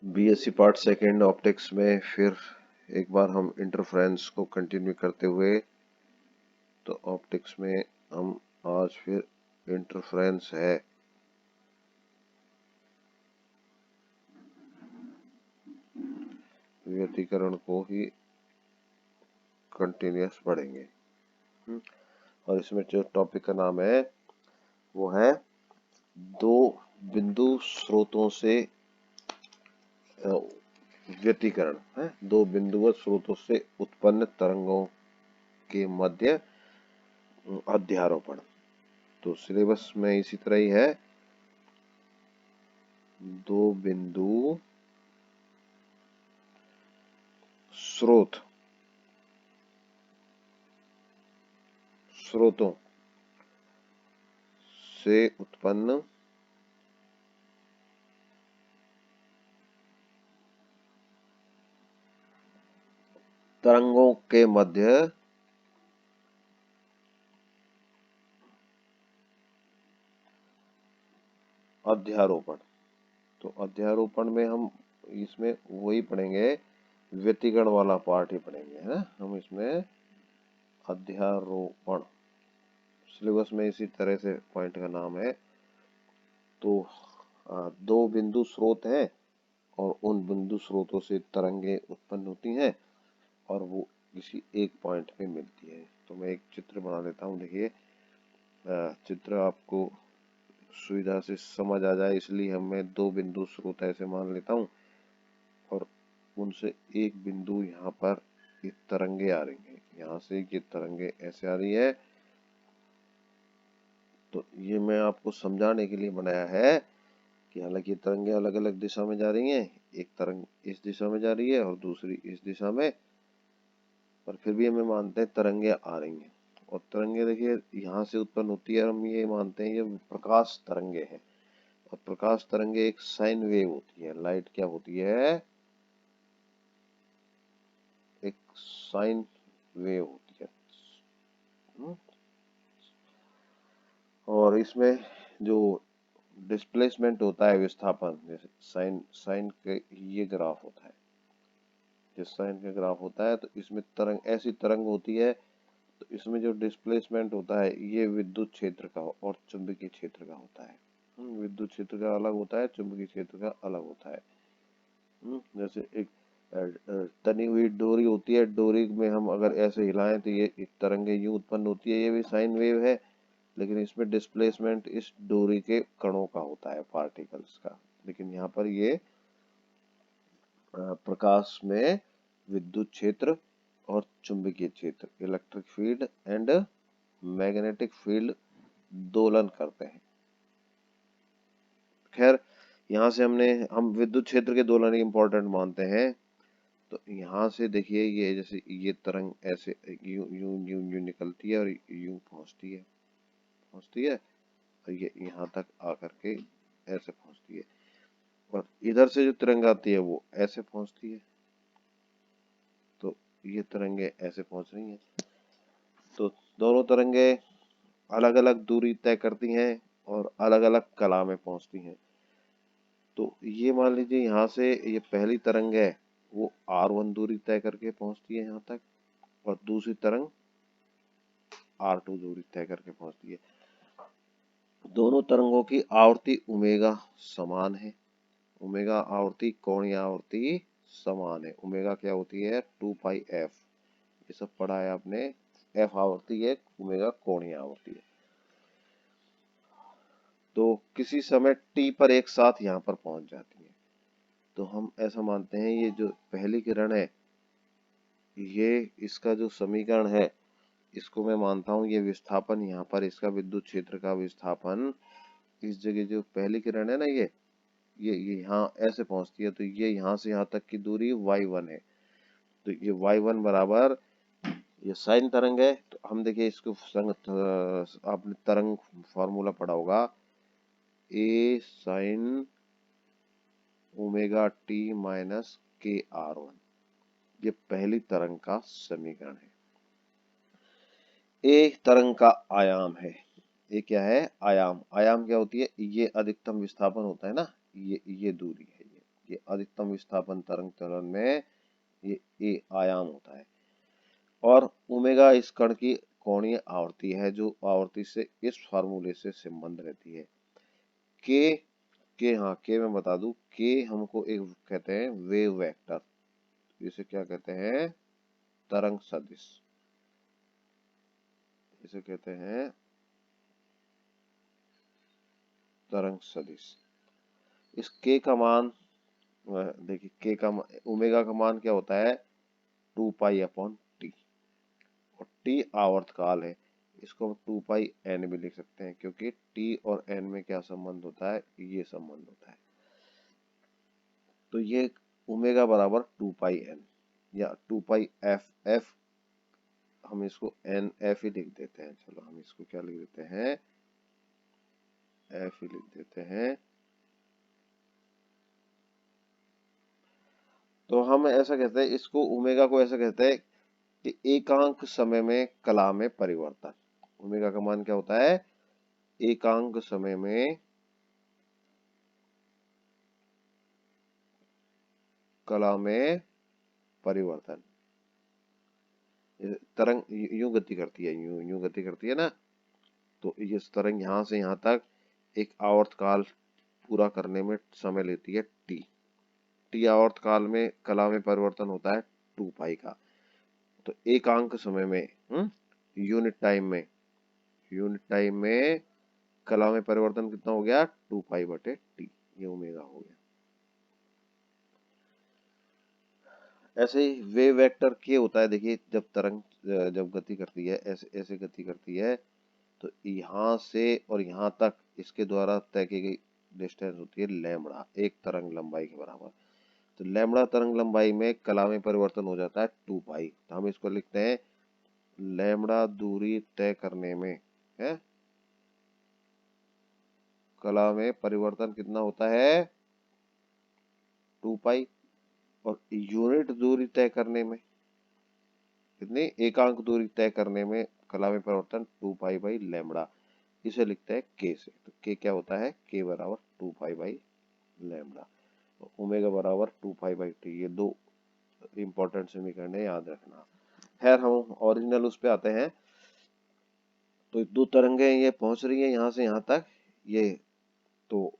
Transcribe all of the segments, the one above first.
BSc part second optics में फिर एक बार हम इंटरफेरेंस को कंटिन्यू करते हुए, तो ऑप्टिक्स में हम आज फिर इंटरफेरेंस है, व्यतिकरण को ही कंटिन्यूस पढ़ेंगे। और इसमें जो टॉपिक का नाम है वो है दो बिंदु स्रोतों से व्यतिकरण है, दो बिंदुवत स्रोतों से उत्पन्न तरंगों के मध्य अध्यारोपण। तो सिलेबस में इसी तरह ही है, दो बिंदु स्रोतों से उत्पन्न तरंगों के मध्य अध्यारोपण। तो अध्यारोपण में हम इसमें वही पढ़ेंगे, व्यतिकरण वाला पार्ट ही पढ़ेंगे, है ना। हम इसमें अध्यारोपण, सिलेबस में इसी तरह से पॉइंट का नाम है। तो दो बिंदु स्रोत हैं और उन बिंदु स्रोतों से तरंगे उत्पन्न होती हैं और वो किसी एक पॉइंट पे मिलती है। तो मैं एक चित्र बना लेता हूँ। देखिए, चित्र आपको सुविधा से समझ आ जाए इसलिए हम मैं दो बिंदु स्रोत ऐसे मान लेता हूँ और उनसे एक बिंदु यहाँ पर ये तरंगे आ रही हैं, यहाँ से ये तरंगे ऐसे आ रही है। तो ये मैं आपको समझाने के लिए बनाया है कि हालांकि तरंगे अलग अलग दिशा में जा रही हैं, एक तरंग इस दिशा में जा रही है और दूसरी इस दिशा में, पर फिर भी हमें मानते हैं तरंगे आ रही हैं। और तरंगे देखिए यहाँ से उत्पन्न होती है, हम ये मानते हैं ये प्रकाश तरंगे हैं। और प्रकाश तरंगे एक साइन वेव होती है। लाइट क्या होती है? एक साइन वेव होती है। और इसमें जो डिस्प्लेसमेंट होता है, विस्थापन, जैसे साइन साइन के ये ग्राफ होता है, जिस साइन का ग्राफ होता है, तो इसमें तरंग ऐसी तरंग होती है। तो इसमें जो डिस्प्लेसमेंट होता है ये विद्युत क्षेत्र का और चुंबकीय क्षेत्र का होता है। विद्युत क्षेत्र का अलग होता है, चुंबकीय क्षेत्र का अलग होता है। जैसे एक तनी हुई डोरी होती है, डोरी में हम अगर ऐसे हिलाएं तो ये तरंगे यूं उत्पन्न होती है, ये भी साइन वेव है। लेकिन इसमें डिस्प्लेसमेंट इस डोरी के कणों का होता है, पार्टिकल्स का। लेकिन यहाँ पर ये प्रकाश में विद्युत क्षेत्र और चुंबकीय क्षेत्र, electric field and magnetic field दोलन करते हैं। खैर, यहाँ से हम विद्युत क्षेत्र के दोलन इंपॉर्टेंट मानते हैं। तो यहाँ से देखिए, ये जैसे ये तरंग ऐसे यूं यूं यूं यूं निकलती है और यूं पहुंचती है और ये यहाँ तक आकर के ऐसे पहुंचती है। और इधर से जो तरंग आती है वो ऐसे पहुंचती है। तो ये तरंगे ऐसे पहुंच रही हैं। तो दोनों तरंगे अलग अलग दूरी तय करती हैं और अलग अलग कला में पहुंचती हैं। तो ये मान लीजिए यहाँ से ये पहली तरंग है वो R1 दूरी तय करके पहुंचती है यहाँ तक, और दूसरी तरंग R2 दूरी तय करके पहुंचती है। दोनों तरंगों की आवृत्ति ओमेगा समान है। ओमेगा आवर्ती, कोणीय आवर्ती समान है। ओमेगा क्या होती है? 2πf। ये सब पढ़ा है आपने। एफ आवर्ती है, ओमेगा कोणीय आवर्ती है। तो किसी समय टी पर एक साथ यहाँ पर पहुंच जाती है। तो हम ऐसा मानते हैं ये जो पहली किरण है, ये इसका जो समीकरण है, इसको मैं मानता हूँ ये विस्थापन, यहाँ पर इसका विद्युत क्षेत्र का विस्थापन, इस जगह जो पहली किरण है ना, ये यहाँ ऐसे पहुंचती है। तो ये यहाँ से यहाँ तक की दूरी y1 है। तो ये y1 बराबर, ये साइन तरंग है। तो हम देखिए इसको आपने तरंग फॉर्मूला पढ़ा होगा, a sign omega T minus KR1। ये पहली तरंग का समीकरण है। ए तरंग का आयाम है। ये क्या है? आयाम। आयाम क्या होती है? ये अधिकतम विस्थापन होता है ना, ये दूरी है। ये अधिकतम विस्थापन तरंग त्वरण में ये ए आयाम होता है। और ओमेगा इस कण की कोणीय आवर्ती है, जो आवर्ती से इस फार्मूले से संबंध रहती है। के मैं बता दूं, के हमको एक कहते हैं वेव वेक्टर, इसे क्या कहते हैं, तरंग सदिश, इसे कहते हैं तरंग सदिश। इस के का मान देखिए, के का ओमेगा का मान क्या होता है, 2 पाई अपॉन टी, और टी आवर्तकाल है, इसको हम 2 पाई एन भी लिख सकते हैं, क्योंकि टी और एन में क्या संबंध होता है, ये संबंध होता है। तो ये ओमेगा बराबर 2 पाई एन या 2 पाई एफ, एफ हम इसको एन एफ ही लिख देते हैं। चलो हम इसको क्या लिख देते हैं, एफ ही लिख देते हैं। तो हम ऐसा कहते हैं, इसको ओमेगा को ऐसा कहते हैं कि एकांक समय में कला में परिवर्तन। ओमेगा का मान क्या होता है, एकांक समय में कला में परिवर्तन। तरंग यूं गति करती है, यूं गति करती है ना, तो ये तरंग यहां से यहां तक एक आवर्तकाल पूरा करने में समय लेती है टी। टी आवर्तकाल में कला में परिवर्तन होता है 2 पाई का। तो एकांक समय में यूनिट टाइम में कला में परिवर्तन कितना हो गया, 2 पाई बटे टी, ये ओमेगा हो गया। ऐसे ही वेव वेक्टर के होता है, देखिए जब तरंग जब गति करती है, ऐसे ऐसे गति करती है, तो यहाँ से और यहाँ तक इसके द्वारा तय की गई डिस्टेंस होती है लैम्बडा, एक तरंग लंबाई के बराबर। तो लैम्बडा तरंग लंबाई में कला में परिवर्तन हो जाता है 2 पाई। तो हम इसको लिखते हैं लैम्बडा दूरी तय करने में है कला में परिवर्तन कितना होता है, 2 पाई। और यूनिट दूरी तय करने में कितनी, एकांक दूरी तय करने में कला में परिवर्तन 2 पाई बाई लैम्बडा, इसे लिखते हैं के से। तो के क्या होता है, के बराबर 2 पाई बाई लैम्बडा। ओमेगा बराबर 2 पाई बाई टी, ये दो इंपॉर्टेंट समीकरण है, याद रखना। खैर हम ओरिजिनल उस पे आते हैं। तो दो तरंगे ये पहुंच रही है यहाँ से यहाँ तक, ये तो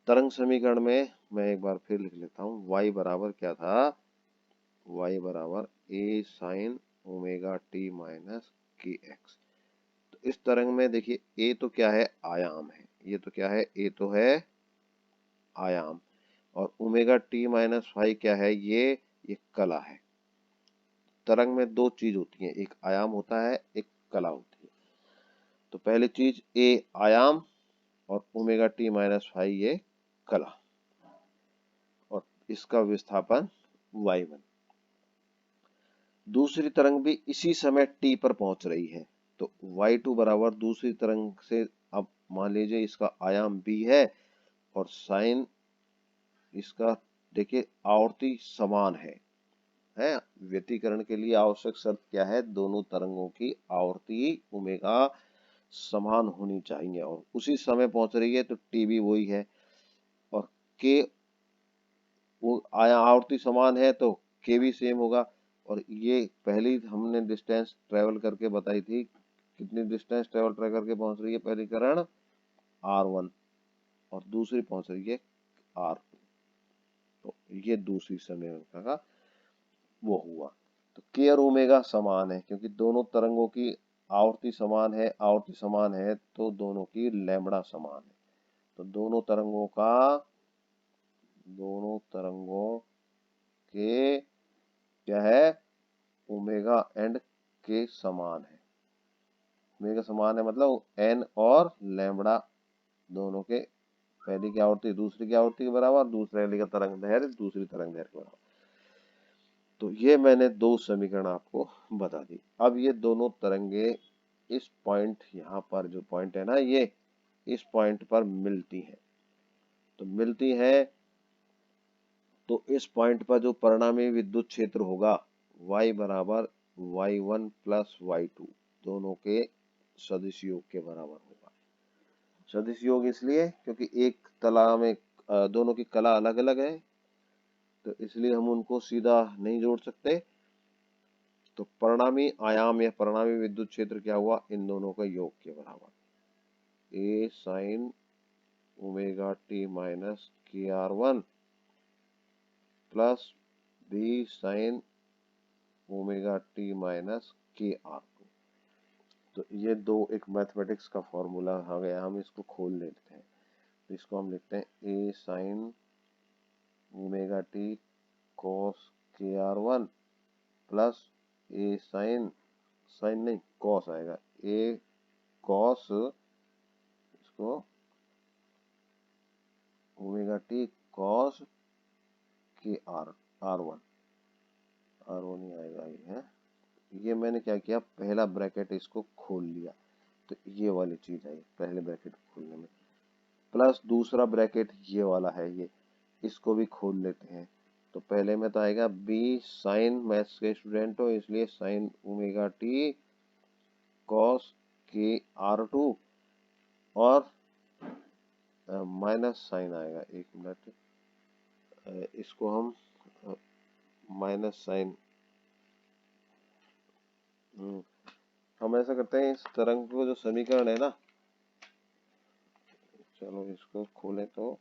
तरंग समीकरण में मैं एक बार फिर लिख लेता हूँ, y बराबर क्या था, y बराबर a sign omega T minus के एक्स। तो इस तरंग में देखिए a तो क्या है, आयाम है, ये तो क्या है, a तो है आयाम, और ओमेगा टी माइनस फाई क्या है, ये कला है। तरंग में दो चीज होती है, एक आयाम होता है, एक कला होती है। तो पहली चीज a आयाम और ओमेगा टी माइनस फाई ये कला, और इसका विस्थापन y1। दूसरी तरंग भी इसी समय t पर पहुंच रही है, तो y2 बराबर दूसरी तरंग से, अब मान लीजिए इसका आयाम b है और साइन इसका, देखिए आवर्ती समान है। व्यतिकरण के लिए आवश्यक शर्त क्या है, दोनों तरंगों की आवर्ती ओमेगा समान होनी चाहिए, और उसी समय पहुंच रही है, तो टी भी वही है, और के वो आवर्ती समान है तो के भी सेम होगा। और ये पहली हमने डिस्टेंस ट्रेवल करके बताई थी, कितनी डिस्टेंस ट्रेवल करके पहुंच रही है पहली करण, r1, और दूसरी पहुंच रही है r2। तो ये दूसरी समीकरण का वो हुआ। तो के और ओमेगा समान है, क्योंकि दोनों तरंगों की आवर्ती समान है तो दोनों की लैम्बडा समान है। तो दोनों तरंगों के क्या है, ओमेगा एंड के समान है। ओमेगा समान है मतलब एन और लैम्बडा दोनों के, पहली की आवृत्ति दूसरी की आवृत्ति के बराबर, दूसरे वाली का तरंग दैर्घ्य दूसरी तरंग दैर्घ्य के बराबर। तो ये मैंने दो समीकरण आपको बता दी। अब ये दोनों तरंगे इस पॉइंट, यहाँ पर जो पॉइंट है ना, ये इस पॉइंट पर मिलती है। तो मिलती है, तो इस पॉइंट पर जो परिणामी विद्युत क्षेत्र होगा y बराबर y1 प्लस y2 दोनों के सदिश योग के बराबर होगा। सदिश योग इसलिए क्योंकि एक तला में दोनों की कला अलग अलग है, तो इसलिए हम उनको सीधा नहीं जोड़ सकते। तो परिणामी आयाम या परिणामी विद्युत क्षेत्र क्या हुआ, इन दोनों का योग के बराबर। A sine omega T minus K R one plus B sine omega T minus K R two. तो ये दो एक मैथमेटिक्स का फॉर्मूला आ गया, हम इसको खोल लेते हैं। तो इसको हम लिखते हैं A sine omega T cos K R one plus A sine, sine नहीं कॉस आएगा, ए कॉस इसको omega T cos K R R one ही आएगा ये है। ये मैंने क्या किया, पहला ब्रैकेट इसको खोल लिया, तो ये वाली चीज आई पहले ब्रैकेट खोलने में, प्लस दूसरा ब्रैकेट ये वाला है, ये इसको भी खोल लेते हैं। तो पहले में तो आएगा बी साइन, मैथ्स के स्टूडेंट हो इसलिए sign omega T cos K R two और माइनस साइन आएगा, एक मिनट, इसको हम माइनस साइन, हम ऐसा करते हैं इस तरंग को जो समीकरण है ना, चलो इसको खोलें तो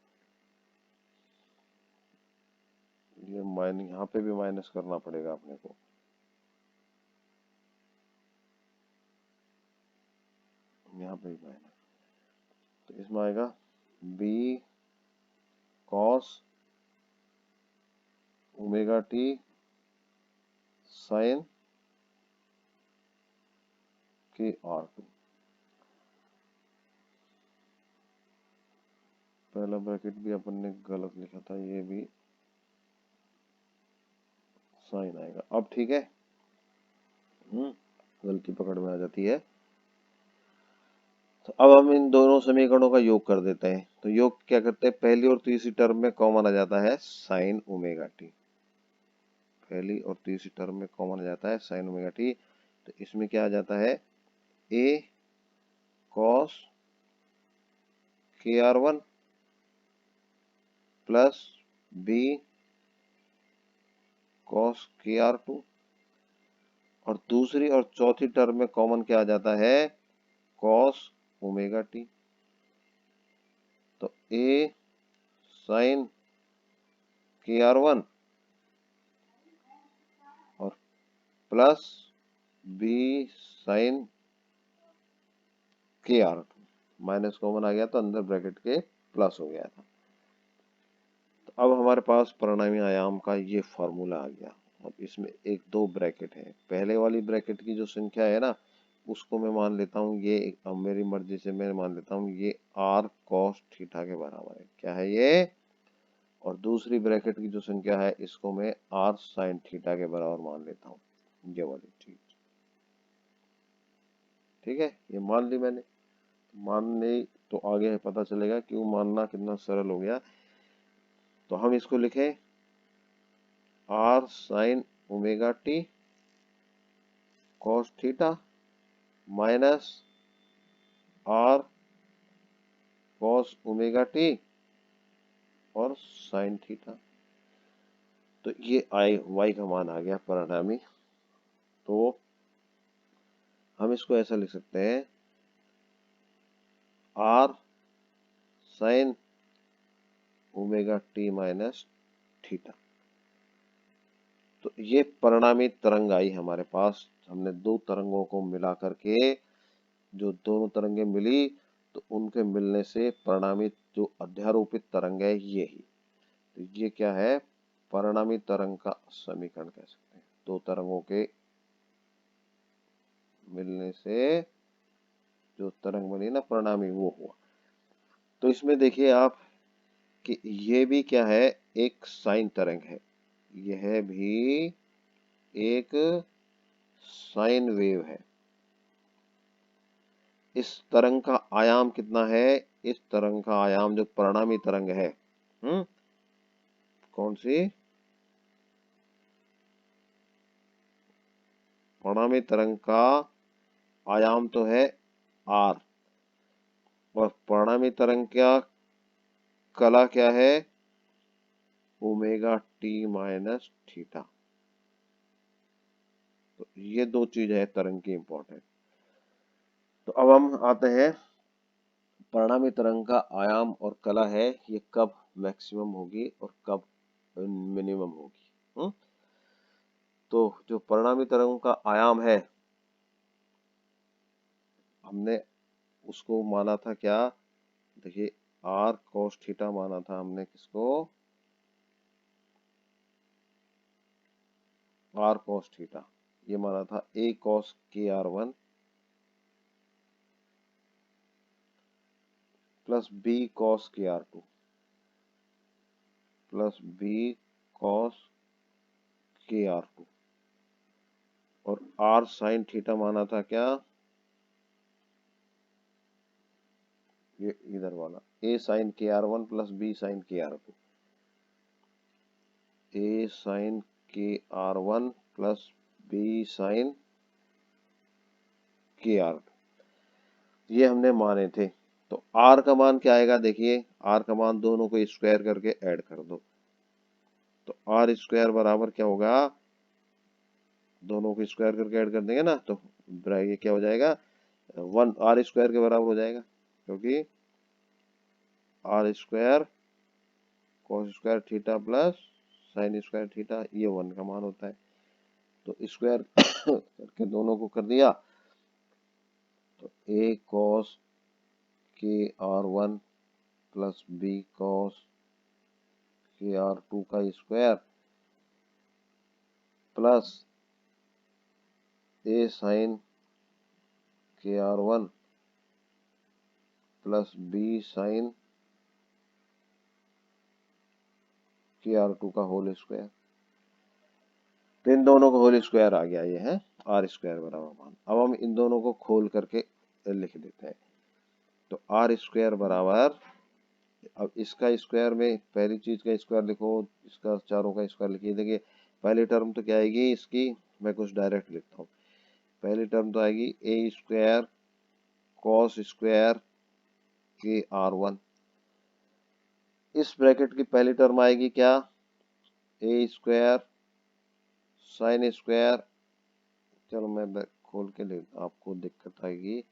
ये माइनस, यहाँ पे भी माइनस करना पड़ेगा अपने को, यहाँ पे भी माइनस, तो इसमें आएगा B cos omega T sine K R two. पहला ब्रैकेट भी अपन ने गलत लिखा था, ये भी साइन आएगा। अब ठीक है, गलती पकड़ में आ जाती है। तो अब हम इन दोनों समीकरणों का योग कर देते हैं। तो योग क्या करते हैं, पहली और तीसरी टर्म में कॉमन आ जाता है साइन ओमेगा टी, पहली और तीसरी टर्म में कॉमन आ जाता है साइन ओमेगा टी। तो इसमें क्या आ जाता है, A cos K R one plus B cos K R two, और दूसरी और चौथी टर्म में कॉमन क्या आ जाता है, कॉस ओमेगा टी। तो ए साइन के आर वन और plus B sine K R to, minus common आ गया तो अंदर ब्रैकेट के प्लस हो गया था। तो अब हमारे पास परिणामी आयाम का ये फॉर्मूला आ गया। अब इसमें एक दो ब्रैकेट है, पहले वाली ब्रैकेट की जो संख्या है ना उसको मैं मान लेता हूँ ये, अब मेरी मर्जी से मैं मान लेता हूँ ये आर कॉस थीटा के बराबर है, क्या है ये, और दूसरी ब्रैकेट की जो संख्या है इसको मैं आर साइन थीटा के बराबर मान लेता हूँ, ये वाली चीज। ठीक है, ये मान ली मैंने, मानने तो आगे पता चलेगा क्यों मानना कितना सरल हो गया। तो हम इसको लिखें R sine omega T cos theta minus R cos omega T और साइन थीटा। तो ये आई वाई का मान आ गया परिणामी। तो हम इसको ऐसा लिख सकते हैं R sine omega T minus theta. तो ये परिणामी तरंग आई हमारे पास, हमने दो तरंगों को मिला करके जो दोनों तरंगें मिली तो उनके मिलने से परिणामी जो अध्यारोपित तरंग है ये ही। तो ये क्या है, परिणामी तरंग का समीकरण कह सकते हैं, दो तरंगों के मिलने से जो तरंग बनी ना परिणामी वो हुआ। तो इसमें देखिए आप कि ये भी क्या है, एक साइन तरंग है, यह भी एक साइन वेव है। इस तरंग का आयाम कितना है, इस तरंग का आयाम जो परिणामी तरंग है, कौन सी, परिणामी तरंग का आयाम तो है आर, और परिणामी तरंग क्या कला क्या है ओमेगा टी माइनस थीटा। तो ये दो चीज है तरंग की इंपॉर्टेंट। तो अब हम आते हैं परिणामी तरंग का आयाम और कला है ये कब मैक्सिमम होगी और कब मिनिमम होगी। तो जो परिणामी तरंग का आयाम है हमने उसको माना था क्या, देखिए आर कॉस थीटा माना था हमने, किसको, आर कॉस थीटा। ये माना था A cos K R one plus B cos K R two plus B cos K R two, और आर साइन थीटा माना था क्या, ये इधर वाला A sine K R one plus B sine K R two, A sine K R one plus B sine K R two, ये हमने माने थे। तो आर का मान क्या आएगा, देखिए आर का मान दोनों को स्क्वायर करके ऐड कर दो, तो आर स्क्वायर बराबर क्या होगा, दोनों को स्क्वायर करके ऐड कर देंगे ना, तो ये क्या हो जाएगा, वन आर स्क्वायर के बराबर हो जाएगा, क्योंकि R square cos square theta plus sine square theta ये वन का मान होता है। तो स्क्वायर करके दोनों को कर दिया, तो A cos K R one plus B cos K R two का square plus A sine K R one plus B sine K R two का होल स्क्वायर। तो इन दोनों का होल स्क्वायर आ गया, ये है आर स्क्वायर बराबर मान। अब हम इन दोनों को खोल करके लिख देते हैं। तो आर स्क्वायर बराबर, अब इसका स्क्वायर में पहली चीज का स्क्वायर लिखो, इसका चारों का स्क्वायर लिखिए। देखिए पहली टर्म तो क्या आएगी इसकी, मैं कुछ डायरेक्ट लिखता हूँ। पहली टर्म तो आएगी A square cos square K R one, इस ब्रैकेट की पहली टर्म आएगी क्या, ए स्क्वायर साइन स्क्वायर, चलो मैं खोल के ले, आपको दिक्कत आएगी।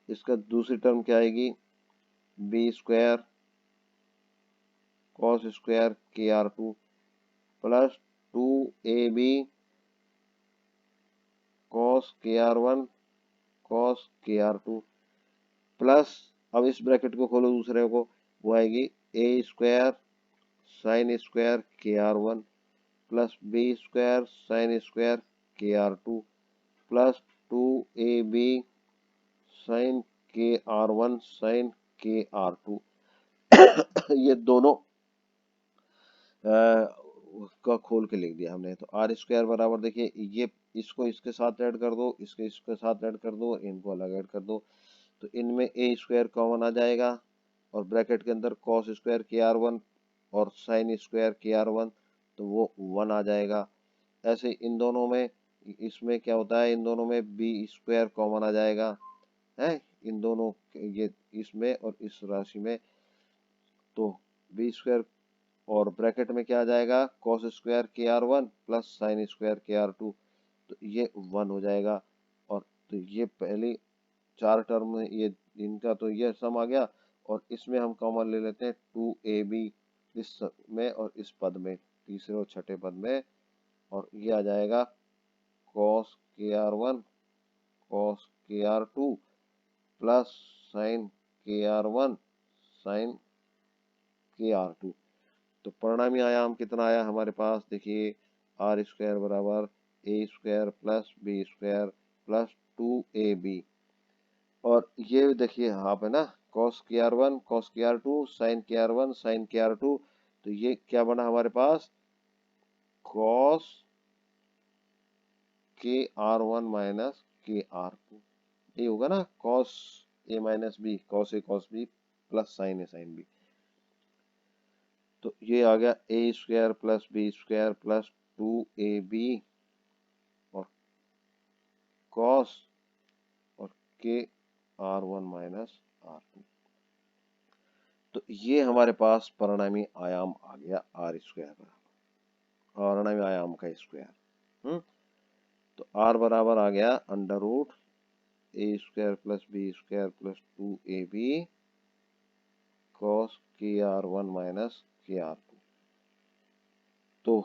इसका दूसरी टर्म क्या आएगी, B square cos square K R two plus two A B cos K R one cos K R two plus, अब इस ब्रैकेट को खोलो दूसरे को, वो आएगी A square sine square K R one plus B square sine square K R two plus two A B sine K R one sine K R two. ये दोनों का खोल के लिख दिया हमने। तो आर स्क्वायर बराबर देखिए ये, इसको इसके साथ ऐड कर दो, इसके इसके साथ ऐड कर दो, इनको अलग ऐड कर दो, तो इनमें ए स्क्वायर कॉमन आ जाएगा, और ब्रैकेट के अंदर cos square K R one और sign square K R one, तो वो वन आ जाएगा। ऐसे इन दोनों में, इसमें क्या होता है, इन दोनों में बी स्क्वायर कॉमन आ जाएगा है, इन दोनों ये इसमें और इस राशि में, तो बी स्क्वायर और ब्रैकेट में क्या आ जाएगा, cos square K R one plus sine square K R two, तो ये वन हो जाएगा। और तो ये पहली चार टर्म में ये इनका तो ये सम आ गया, और इसमें हम कॉमन ले लेते हैं टू ए बी इस में और इस पद में, तीसरे और छठे पद में, और ये आ जाएगा cos K R one cos K R two plus sign K R one sine K R two. तो परिणामी आयाम कितना आया हमारे पास, देखिए आर स्क्वायर बराबर A square plus B square plus two A B, और ये देखिए यहाँ पे ना cos K R one cos K R two sine K R one sine K R two, तो ये क्या बना हमारे पास, cos K R one minus K R two, ये होगा ना cos A minus B, cos B plus sine A sine B. तो ये आ गया A square plus B square plus two A B और कॉस और K R one minus R two. तो ये हमारे पास परिणामी आयाम आ गया आर स्क्वायर बराबर, परिणामी आयाम का स्क्वायर। तो आर बराबर आ गया under root A square plus B square plus 2ab cos K R one minus K R two. तो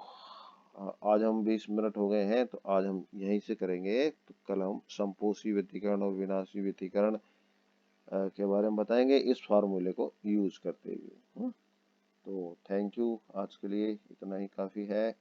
आज हम 20 मिनट हो गए हैं, तो आज हम यहीं से करेंगे। तो कल हम संपोषी व्यतिकरण और विनाशी व्यतिकरण के बारे में बताएंगे इस फार्मूले को यूज करते हुए। तो थैंक यू, आज के लिए इतना ही काफ़ी है।